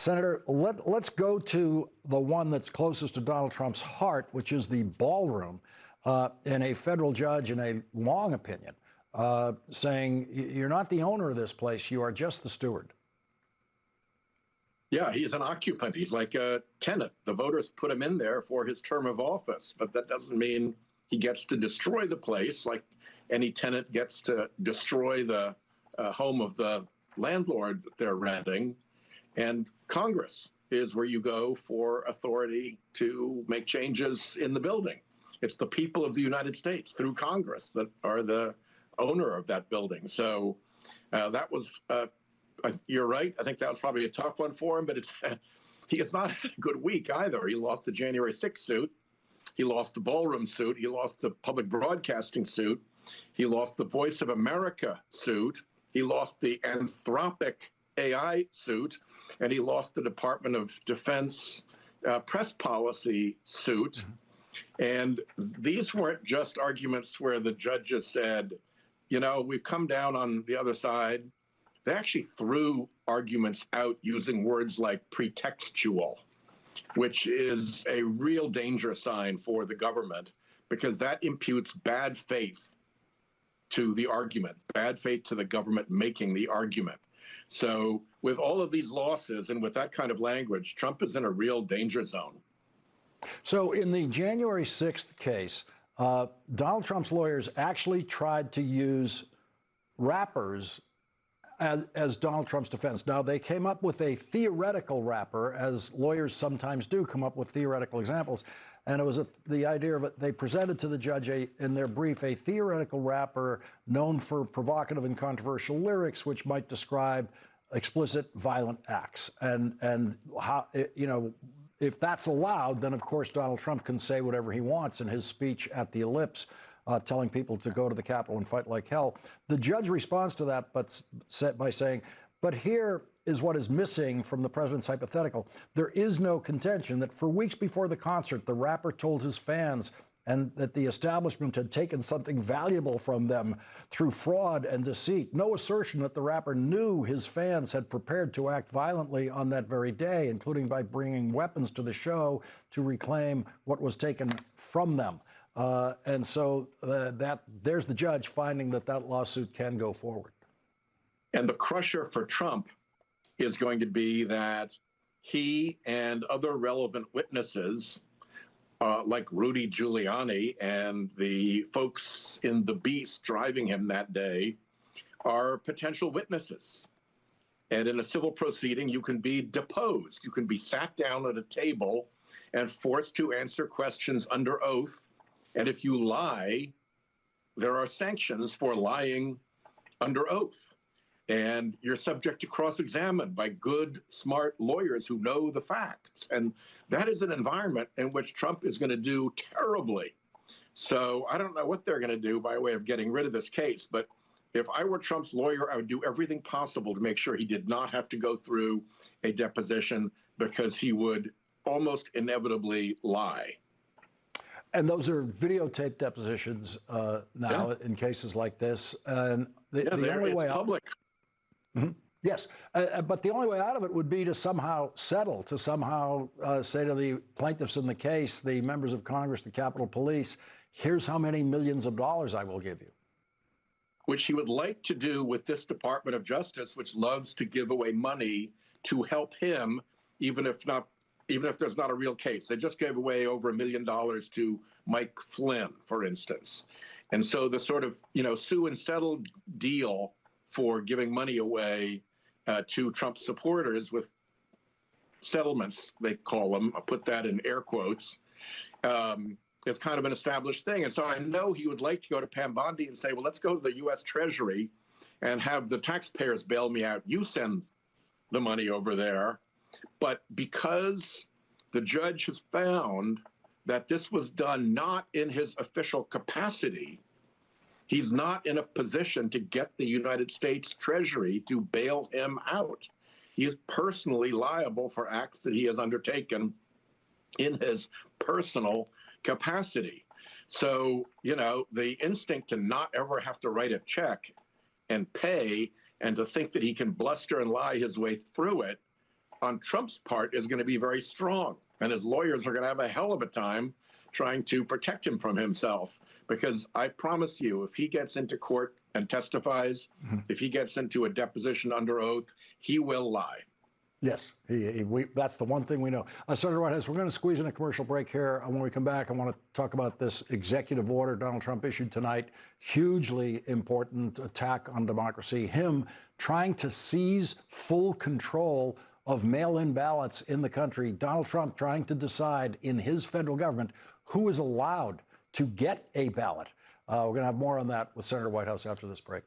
Senator, let's go to the one that's closest to Donald Trump's heart, which is the ballroom, and a federal judge, in a long opinion, saying you're not the owner of this place, you are just the steward. Yeah, he's an occupant. He's like a tenant. The voters put him in there for his term of office, but that doesn't mean he gets to destroy the place like any tenant gets to destroy the home of the landlord that they're renting. And Congress is where you go for authority to make changes in the building. It's the people of the United States through Congress that are the owner of that building. So that was, you're right. I think that was probably a tough one for him, but he has not had a good week either. He lost the January 6th suit. He lost the ballroom suit. He lost the public broadcasting suit. He lost the Voice of America suit. He lost the Anthropic AI suit, and he lost the Department of Defense press policy suit. And these weren't just arguments where the judges said, you know, we've come down on the other side. They actually threw arguments out using words like pretextual, which is a real danger sign for the government, because that imputes bad faith to the argument, bad faith to the government making the argument. So with all of these losses and with that kind of language, Trump is in a real danger zone. So in the January 6th case, Donald Trump's lawyers actually tried to use rappers as Donald Trump's defense. Now, they came up with a theoretical rapper, as lawyers sometimes do come up with theoretical examples. And it was the idea of it, they presented to the judge in their brief a theoretical rapper known for provocative and controversial lyrics, which might describe explicit violent acts. And how, you know, if that's allowed, then of course Donald Trump can say whatever he wants in his speech at the Ellipse, telling people to go to the Capitol and fight like hell. The judge responds to that by saying, but here is what is missing from the president's hypothetical. There is no contention that for weeks before the concert, the rapper told his fans and that the establishment had taken something valuable from them through fraud and deceit. No assertion that the rapper knew his fans had prepared to act violently on that very day, including by bringing weapons to the show to reclaim what was taken from them. And so there's the judge finding that that lawsuit can go forward. And the crusher for Trump is going to be that he and other relevant witnesses, like Rudy Giuliani and the folks in the Beast driving him that day, are potential witnesses. And in a civil proceeding, you can be deposed. You can be sat down at a table and forced to answer questions under oath. And if you lie, there are sanctions for lying under oath. And you're subject to cross-examine by good, smart lawyers who know the facts. And that is an environment in which Trump is going to do terribly. So I don't know what they're going to do by way of getting rid of this case. But if I were Trump's lawyer, I would do everything possible to make sure he did not have to go through a deposition, because he would almost inevitably lie. And those are videotaped depositions now in cases like this. And the only way public. Yes, but the only way out of it would be to somehow settle, to somehow say to the plaintiffs in the case, the members of Congress, the Capitol Police, here's how many millions of dollars I will give you. Which he would like to do with this Department of Justice, which loves to give away money to help him, even if there's not a real case. They just gave away over $1 million to Mike Flynn, for instance. And so the sort of, sue and settle deal for giving money away to Trump supporters with settlements, they call them, I'll put that in air quotes, it's kind of an established thing. And so I know he would like to go to Pam Bondi and say, well, let's go to the U.S. Treasury and have the taxpayers bail me out. You send the money over there. But because the judge has found that this was done not in his official capacity, he's not in a position to get the United States Treasury to bail him out. He is personally liable for acts that he has undertaken in his personal capacity. So, the instinct to not ever have to write a check and pay, and to think that he can bluster and lie his way through it, on Trump's part is going to be very strong, and his lawyers are going to have a hell of a time trying to protect him from himself. Because I promise you, if he gets into court and testifies, if he gets into a deposition under oath, he will lie. Yes, that's the one thing we know. Senator Whitehouse, we're going to squeeze in a commercial break here. When we come back, I want to talk about this executive order Donald Trump issued tonight. Hugely important attack on democracy. Him trying to seize full control of mail-in ballots in the country. Donald Trump trying to decide in his federal government who is allowed to get a ballot. We're going to have more on that with Senator Whitehouse after this break.